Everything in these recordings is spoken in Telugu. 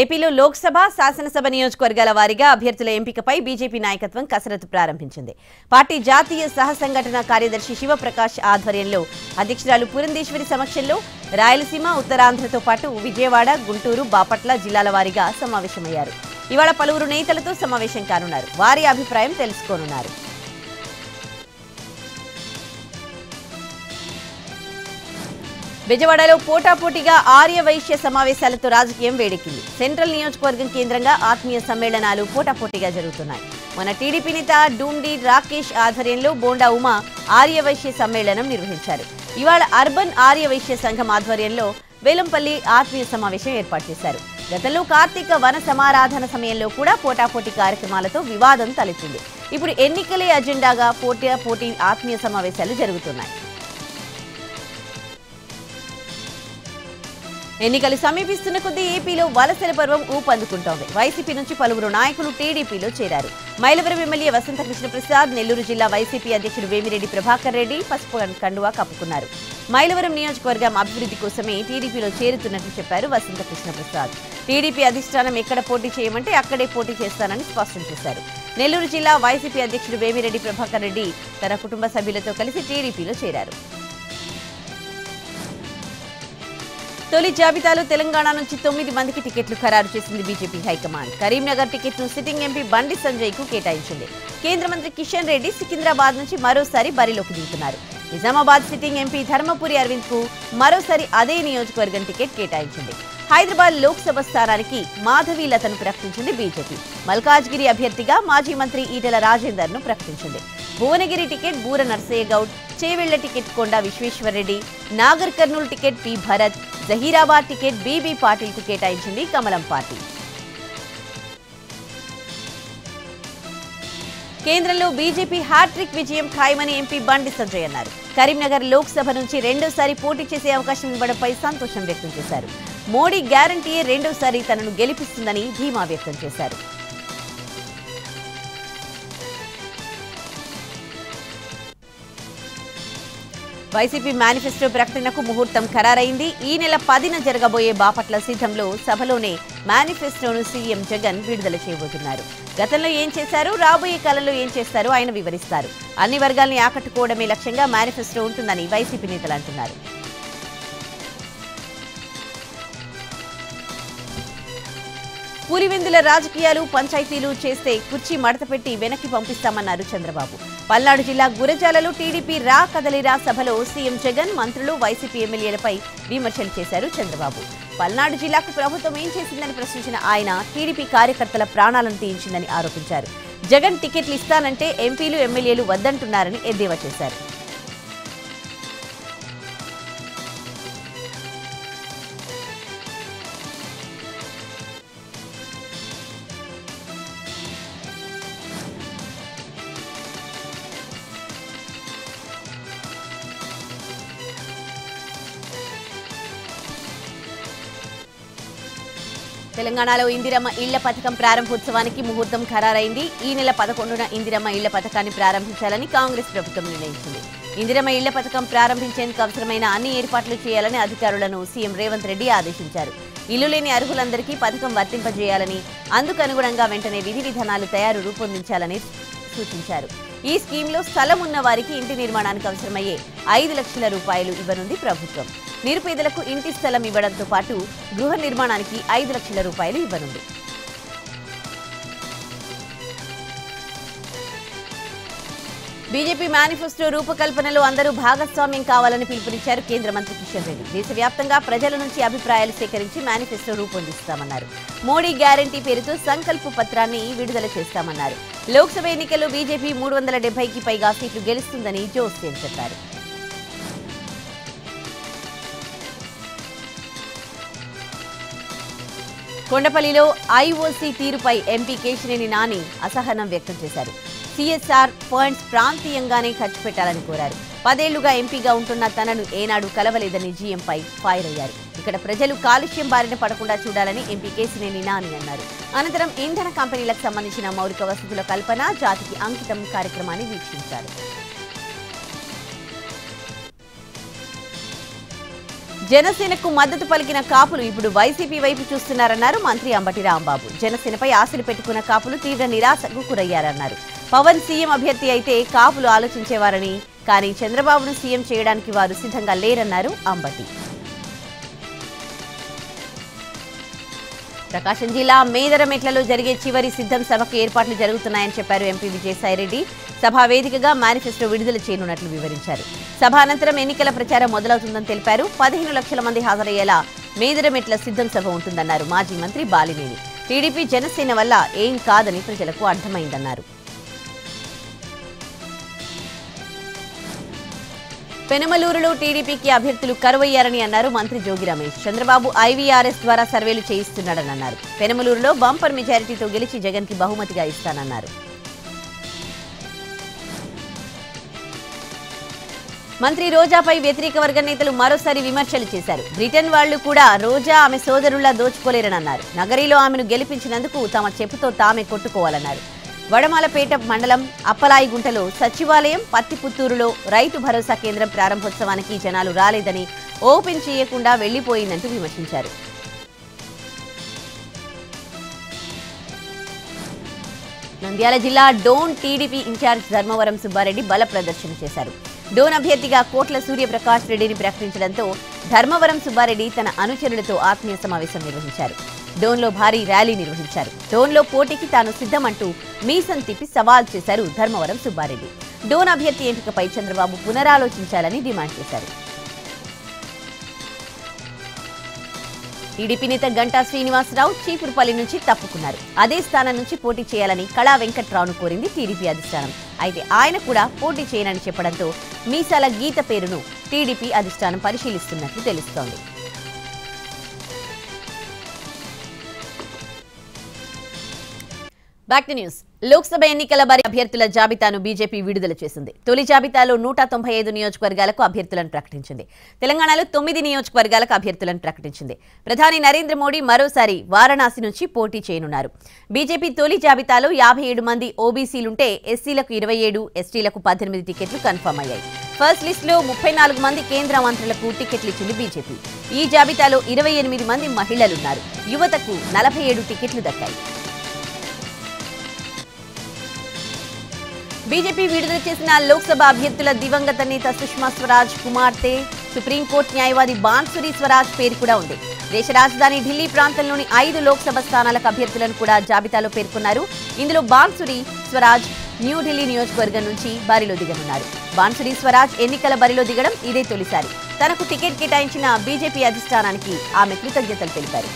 ఏపీలో లోక్సభ శాసనసభ నియోజకవర్గాల వారీగా అభ్యర్థుల ఎంపికపై బీజేపీ నాయకత్వం కసరత్తు ప్రారంభించింది. పార్టీ జాతీయ సహ సంఘటన కార్యదర్శి శివప్రకాష్ ఆధ్వర్యంలో అధ్యక్షురాలు పురంధేశ్వరి సమక్షంలో రాయలసీమ, ఉత్తరాంధ్రతో పాటు విజయవాడ, గుంటూరు, బాపట్ల జిల్లాల వారీగా సమావేశమయ్యారు. ఇవాళ పలువురు నేతలతో సమావేశం కానున్నారు. వారి అభిప్రాయం తెలుసుకోనున్నారు. బెజవాడలో పోటాపోటీగా ఆర్యవైశ్య సమావేశాలతో రాజకీయం వేడెక్కింది. సెంట్రల్ నియోజకవర్గం కేంద్రంగా ఆత్మీయ సమ్మేళనాలు పోటాపోటీగా జరుగుతున్నాయి. మన టీడీపీ నేత డూండి రాకేష్ ఆధ్వర్యంలో బోండా ఉమా ఆర్యవైశ్య సమ్మేళనం నిర్వహించారు. ఇవాళ అర్బన్ ఆర్యవైశ్య సంఘం ఆధ్వర్యంలో వేలంపల్లి ఆత్మీయ సమావేశం ఏర్పాటు చేశారు. గతంలో కార్తీక వన సమారాధన సమయంలో కూడా పోటాపోటీ కార్యక్రమాలతో వివాదం తలెత్తింది. ఇప్పుడు ఎన్నికలే అజెండాగా పోటీ ఆత్మీయ సమావేశాలు జరుగుతున్నాయి. ఎన్నికలు సమీపిస్తున్న కొద్దీ ఏపీలో వలసల పర్వం ఊపందుకుంటోంది. వైసీపీ నుంచి పలువురు నాయకులు టీడీపీలో చేరారు. మైలవరం ఎమ్మెల్యే వసంతకృష్ణ ప్రసాద్, నెల్లూరు జిల్లా వైసీపీ అధ్యక్షుడు వేమిరెడ్డి ప్రభాకర్ రెడ్డి పసుపు కండువా కప్పుకున్నారు. మైలవరం నియోజకవర్గం అభివృద్ధి కోసమే టీడీపీలో చేరుతున్నట్లు చెప్పారు వసంతకృష్ణ ప్రసాద్. టీడీపీ అధిష్టానం ఎక్కడ పోటీ చేయమంటే అక్కడే పోటీ చేస్తానని స్పష్టం చేశారు. నెల్లూరు జిల్లా వైసీపీ అధ్యక్షుడు వేమిరెడ్డి ప్రభాకర్ రెడ్డి తన కుటుంబ సభ్యులతో కలిసి టీడీపీలో చేరారు. తొలి జాబితాలో తెలంగాణ నుంచి 9 మందికి టికెట్లు ఖరారు చేసింది బీజేపీ హైకమాండ్. కరీంనగర్ టికెట్ను సిట్టింగ్ ఎంపీ బండి సంజయ్ కు కేటాయించింది. కేంద్ర మంత్రి కిషన్ రెడ్డి సికింద్రాబాద్ నుంచి మరోసారి బరిలోకి దిగుతున్నారు. నిజామాబాద్ సిట్టింగ్ ఎంపీ ధర్మపురి అరవింద్ కు మరోసారి అదే నియోజకవర్గం టికెట్ కేటాయించింది. హైదరాబాద్ లోక్సభ స్థానానికి మాధవి లతను ప్రకటించింది బీజేపీ. మల్కాజ్గిరి అభ్యర్థిగా మాజీ మంత్రి ఈటెల రాజేందర్ ను ప్రకటించింది. Bhuvanagiri ticket Boora Narsaiah Goud, Chevella ticket Konda Vishweshwar Reddy, Nagar Kurnool ticket P Bharath, Zaheerabad ticket BB Patil కు కేటాయించింది కమలం పార్టీ. కేంద్రంలో బీజేపీ హ్యాట్రిక్ విజయం ఖాయమని ఎంపీ బండి సంజయ్ అన్నారు. కరీంనగర్ లోక్సభ నుంచి రెండోసారి పోటీ చేసే అవకాశం ఇవ్వడంపై సంతోషం వ్యక్తం చేశారు. మోడీ గ్యారంటీయే రెండోసారి తనను గెలిపిస్తుందని ధీమా వ్యక్తం చేశారు. వైసీపీ మేనిఫెస్టో ప్రకటనకు ముహూర్తం ఖరారైంది. ఈ నెల 10న జరగబోయే బాపట్ల సిద్ధంలో సభలోనే మేనిఫెస్టోను సీఎం జగన్ విడుదల చేయబోతున్నారు. గతంలో ఏం చేశారు, రాబోయే కాలంలో ఏం చేస్తారో ఆయన వివరిస్తారు. అన్ని వర్గాల్ని ఆకట్టుకోవడమే లక్ష్యంగా మేనిఫెస్టో ఉంటుందని వైసీపీ నేతలు అంటున్నారు. పులివెందుల రాజకీయాలు, పంచాయతీలు చేస్తే కుర్చీ మడతపెట్టి వెనక్కి పంపిస్తామన్నారు చంద్రబాబు. పల్నాడు జిల్లా గురజాలలో టీడీపీ రా కదలిరా సభలో సీఎం జగన్, మంత్రులు, వైసీపీ ఎమ్మెల్యేలపై విమర్శలు చేశారు చంద్రబాబు. పల్నాడు జిల్లాకు ప్రభుత్వం ఏం చేసిందని ప్రశ్నించిన ఆయన టీడీపీ కార్యకర్తల ప్రాణాలను తీయించిందని ఆరోపించారు. జగన్ టికెట్లు ఇస్తానంటే ఎంపీలు, ఎమ్మెల్యేలు వద్దంటున్నారని ఎద్దేవా చేశారు. తెలంగాణలో ఇందిరమ్మ ఇళ్ల పథకం ప్రారంభోత్సవానికి ముహూర్తం ఖరారైంది. ఈ నెల 11న ఇందిరమ్మ ఇళ్ల పథకాన్ని ప్రారంభించాలని కాంగ్రెస్ ప్రభుత్వం నిర్ణయించింది. ఇందిరమ్మ ఇళ్ల పథకం ప్రారంభించేందుకు అవసరమైన అన్ని ఏర్పాట్లు చేయాలని అధికారులను సీఎం రేవంత్ రెడ్డి ఆదేశించారు. ఇల్లు లేని అర్హులందరికీ పథకం వర్తింపజేయాలని, అందుకు అనుగుణంగా వెంటనే విధి విధానాలు రూపొందించాలని సూచించారు. ఈ స్కీమ్లో స్థలం ఉన్న వారికి ఇంటి నిర్మాణానికి అవసరమయ్యే 5 లక్షల రూపాయలు ఇవ్వనుంది ప్రభుత్వం. నిరుపేదలకు ఇంటి స్థలం ఇవ్వడంతో పాటు గృహ నిర్మాణానికి 5 లక్షల రూపాయలు ఇవ్వనుంది. బీజేపీ మేనిఫెస్టో రూపకల్పనలో అందరూ భాగస్వామ్యం కావాలని పిలుపునిచ్చారు కేంద్ర మంత్రి కిషన్ రెడ్డి. దేశవ్యాప్తంగా ప్రజల నుంచి అభిప్రాయాలు సేకరించి మేనిఫెస్టో రూపొందిస్తామన్నారు. మోడీ గ్యారంటీ పేరుతో సంకల్ప పత్రాన్ని విడుదల చేస్తామన్నారు. లోక్సభ ఎన్నికల్లో బీజేపీ 370కి పైగా సీట్లు గెలుస్తుందని జోస్యం చెప్పారు. కొండపల్లిలో ఐఓసీ తీరుపై ఎంపీ కేశినేని నాని అసహనం వ్యక్తం చేశారు. సిఎస్ఆర్ ఫండ్స్ ప్రాంతీయంగానే ఖర్చు పెట్టాలని కోరారు. 10 ఏళ్లుగా ఎంపీగా ఉంటున్న తనను ఏనాడు కలవలేదని జీఎంపై ఫైర్ అయ్యారు. ఇక్కడ ప్రజలు కాలుష్యం బారిన పడకుండా చూడాలని ఎంపీ కేశినేని నాని అన్నారు. అనంతరం ఇంధన కంపెనీలకు సంబంధించిన మౌలిక వసతుల కల్పన, జాతికి అంకితం కార్యక్రమాన్ని వీక్షించారు. జనసేనకు మద్దతు పలికిన కాపులు ఇప్పుడు వైసీపీ వైపు చూస్తున్నారన్నారు మంత్రి అంబటి రాంబాబు. జనసేనపై ఆశలు పెట్టుకున్న కాపులు తీవ్ర నిరాశకు గురయ్యారన్నారు. పవన్ సీఎం అభ్యర్థి అయితే కాపులు ఆలోచించేవారని, కానీ చంద్రబాబును సీఎం చేయడానికి వారు సిద్ధంగా లేరన్నారు అంబటి. ప్రకాశం జిల్లా మేదరమెట్లలో జరిగే చివరి సిద్ధం సభకు ఏర్పాట్లు జరుగుతున్నాయని చెప్పారు ఎంపీ విజయసాయిరెడ్డి. సభా వేదికగా మేనిఫెస్టో విడుదల చేయనున్నట్లు వివరించారు. సభ అనంతరం ఎన్నికల ప్రచారం మొదలవుతుందని తెలిపారు. 15 లక్షల మంది హాజరయ్యేలా మేదరమెట్ల సిద్ధం సభ ఉంటుందన్నారు మాజీ మంత్రి బాలినేని. టీడీపీ జనసేన వల్ల ఏం కాదని ప్రజలకు అర్థమైందన్నారు. పెనమలూరులో టీడీపీకి అభ్యర్థులు కరువయ్యారని అన్నారు మంత్రి జోగి రమేష్. చంద్రబాబు ఐవీఆర్ఎస్ ద్వారా సర్వేలు చేయిస్తున్నాడని అన్నారు. పెనమలూరులో బంపర్ మెజారిటీతో గెలిచి జగన్ కి బహుమతిగా ఇస్తానన్నారు. మంత్రి రోజాపై వ్యతిరేక వర్గ నేతలు మరోసారి విమర్శలు చేశారు. బ్రిటన్ వాళ్లు కూడా రోజా ఆమె సోదరుల్లా దోచుకోలేరని అన్నారు. నగరిలో ఆమెను గెలిపించినందుకు తమ చెప్పుతో తామే కొట్టుకోవాలన్నారు. వడమాలపేట మండలం అప్పలాయిగుంటలో సచివాలయం, పత్తిపుత్తూరులో రైతు భరోసా కేంద్రం ప్రారంభోత్సవానికి జనాలు రాలేదని, ఓపెన్ చేయకుండా వెళ్లిపోయిందంటూ విమర్శించారు. నంద్యాల జిల్లా డోన్ టీడీపీ ఇన్ఛార్జ్ ధర్మవరం సుబ్బారెడ్డి బల ప్రదర్శన చేశారు. డోన్ అభ్యర్థిగా కోట్ల సూర్యప్రకాష్ రెడ్డిని ప్రకటించడంతో ధర్మవరం సుబ్బారెడ్డి తన అనుచరులతో ఆత్మీయ సమావేశం నిర్వహించారు. డోన్లో భారీ ర్యాలీ నిర్వహించారు. డోన్లో పోటీకి తాను సిద్ధమంటూ మీసం తిప్పి సవాల్ చేశారు ధర్మవరం సుబ్బారెడ్డి. డోన్ అభ్యర్థి ఎంపికపై చంద్రబాబు పునరాలోచించాలని డిమాండ్ చేశారు. టీడీపీ నేత గంటా శ్రీనివాసరావు చీపురుపల్లి నుంచి తప్పుకున్నారు. అదే స్థానం నుంచి పోటీ చేయాలని కళా వెంకట్రావును కోరింది టీడీపీ అధిష్టానం. అయితే ఆయన కూడా పోటీ చేయనని చెప్పడంతో మీసాల గీత పేరును టీడీపీ అధిష్టానం పరిశీలిస్తున్నట్లు తెలుస్తోంది. Back to news. లోక్సభ ఎన్నికల బరి అభ్యర్థుల జాబితాను బీజేపీ విడుదల చేసింది. తొలి జాబితాలో 195 నియోజకవర్గాలకు అభ్యర్థులను ప్రకటించింది. తెలంగాణలో 9 నియోజకవర్గాలకు అభ్యర్థులను ప్రకటించింది. ప్రధాని నరేంద్ర మోడీ మరోసారి వారణాసి నుంచి పోటీ చేయనున్నారు. బీజేపీ తొలి జాబితాలో 57 మంది ఓబీసీలుంటే ఎస్సీలకు 27, ఎస్టీలకు 18 టికెట్లు కన్ఫర్మ్ అయ్యాయి. ఫస్ట్ లిస్ట్ లో 34 మంది కేంద్ర మంత్రులకు టికెట్లు ఇచ్చింది బీజేపీ. ఈ జాబితాలో 28 మంది మహిళలున్నారు. యువతకు 47 టికెట్లు దక్కాయి. బీజేపీ విడుదల చేసిన లోక్సభ అభ్యర్థుల దివంగత నేత సుష్మా స్వరాజ్ కుమార్తె, సుప్రీంకోర్టు న్యాయవాది బాన్సురి స్వరాజ్ పేరు కూడా ఉంది. దేశ రాజధాని ఢిల్లీ ప్రాంతంలోని 5 లోక్సభ స్థానాలకు అభ్యర్థులను కూడా జాబితాలో పేర్కొన్నారు. ఇందులో బాన్సురి స్వరాజ్ న్యూఢిల్లీ నియోజకవర్గం నుంచి బరిలో దిగనున్నారు. బాన్సురి స్వరాజ్ ఎన్నికల బరిలో దిగడం ఇదే తొలిసారి. తనకు టికెట్ కేటాయించిన బీజేపీ అధిష్టానానికి ఆమె కృతజ్ఞతలు తెలిపారు.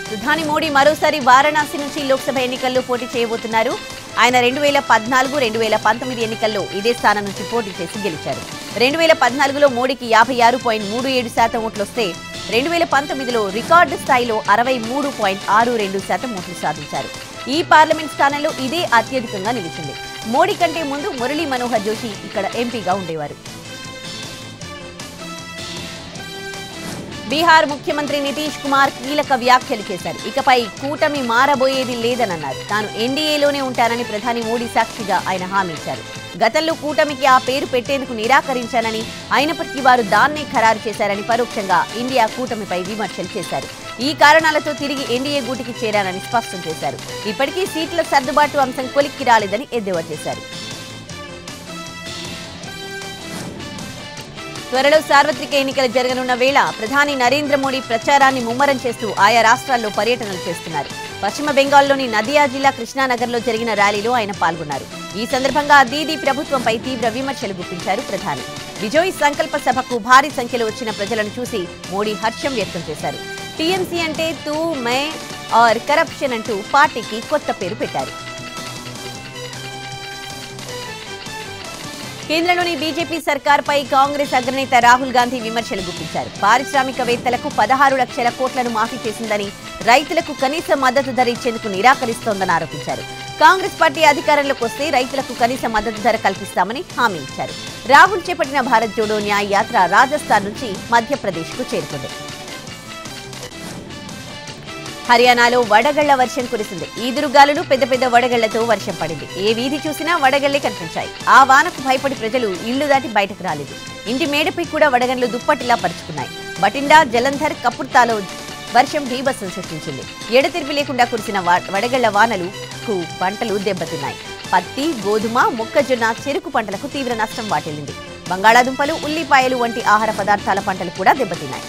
ప్రధాని మోడీ మరోసారి వారణాసి నుంచి లోక్సభ ఎన్నికల్లో పోటీ చేయబోతున్నారు. ఆయన 2014, 2019 ఎన్నికల్లో ఇదే స్థానం నుంచి పోటీ చేసి గెలిచారు. 2014లో మోడీకి 56.37% ఓట్లొస్తే 2019లో రికార్డు స్థాయిలో 63.62% ఓట్లు సాధించారు. ఈ పార్లమెంట్ స్థానంలో ఇదే అత్యధికంగా నిలిచింది. మోడీ కంటే ముందు మురళీ మనోహర్ జోషి ఇక్కడ ఎంపీగా ఉండేవారు. బీహార్ ముఖ్యమంత్రి నితీష్ కుమార్ కీలక వ్యాఖ్యలు చేశారు. ఇకపై కూటమి మారబోయేది లేదన్నారు. తాను ఎన్డీఏలోనే ఉంటానని ప్రధాని మోడీ సాక్షిగా ఆయన హామీ ఇచ్చారు. గతంలో కూటమికి ఆ పేరు పెట్టేందుకు నిరాకరించానని, అయినప్పటికీ వారు దాన్నే ఖరారు చేశారని పరోక్షంగా ఇండియా కూటమిపై విమర్శలు చేశారు. ఈ కారణాలతో తిరిగి ఎన్డీఏ గూటికి చేరానని స్పష్టం చేశారు. ఇప్పటికీ సీట్ల సర్దుబాటు అంశం కొలిక్కి రాలేదని ఎద్దేవా చేశారు. త్వరలో సార్వత్రిక ఎన్నికలు జరగనున్న వేళ ప్రధాని నరేంద్ర మోడీ ప్రచారాన్ని ముమ్మరం చేస్తూ ఆయా రాష్ట్రాల్లో పర్యటనలు చేస్తున్నారు. పశ్చిమ బెంగాల్లోని నదియా జిల్లా కృష్ణానగర్లో జరిగిన ర్యాలీలో ఆయన పాల్గొన్నారు. ఈ సందర్భంగా దీదీ ప్రభుత్వంపై తీవ్ర విమర్శలు గుప్పించారు ప్రధాని. విజయ్ సంకల్ప సభకు భారీ సంఖ్యలో వచ్చిన ప్రజలను చూసి మోడీ హర్షం వ్యక్తం చేశారు. టీఎంసీ అంటే తూ మే ఆర్ కరప్షన్ అంటూ పార్టీకి కొత్త పేరు పెట్టారు. కేంద్రంలోని బీజేపీ సర్కార్పై కాంగ్రెస్ అగ్రనేత రాహుల్ గాంధీ విమర్శలు గుప్పించారు. పారిశ్రామికవేత్తలకు 16 లక్షల కోట్లను మాఫీ చేసిందని, రైతులకు కనీస మద్దతు ధర ఇచ్చేందుకు నిరాకరిస్తోందని ఆరోపించారు. కాంగ్రెస్ పార్టీ అధికారంలోకి వస్తే రైతులకు కనీస మద్దతు ధర కల్పిస్తామని హామీ ఇచ్చారు. రాహుల్ చేపట్టిన భారత్ జోడో న్యాయ యాత్ర రాజస్థాన్ నుంచి మధ్యప్రదేశ్కు చేరుకుంది. హర్యానాలో వడగళ్ల వర్షం కురిసింది. ఈదురుగాలులు పెద్ద పెద్ద వడగళ్లతో వర్షం పడింది. ఏ వీధి చూసినా వడగళ్లే కనిపించాయి. ఆ వానకు భయపడి ప్రజలు ఇళ్లు దాటి బయటకు రాలేదు. ఇంటి మేడపై కూడా వడగండ్లు దుప్పటిలా పరుచుకున్నాయి. బటిండా, జలంధర్, కపుర్తాలో వర్షం బీభత్సం సృష్టించింది. ఎడతెరిపి లేకుండా కురిసిన వడగళ్ల వానలకు పంటలు దెబ్బతిన్నాయి. పత్తి, గోధుమ, మొక్కజొన్న, చెరుకు పంటలకు తీవ్ర నష్టం వాటిల్లింది. బంగాళాదుంపలు, ఉల్లిపాయలు వంటి ఆహార పదార్థాల పంటలు కూడా దెబ్బతిన్నాయి.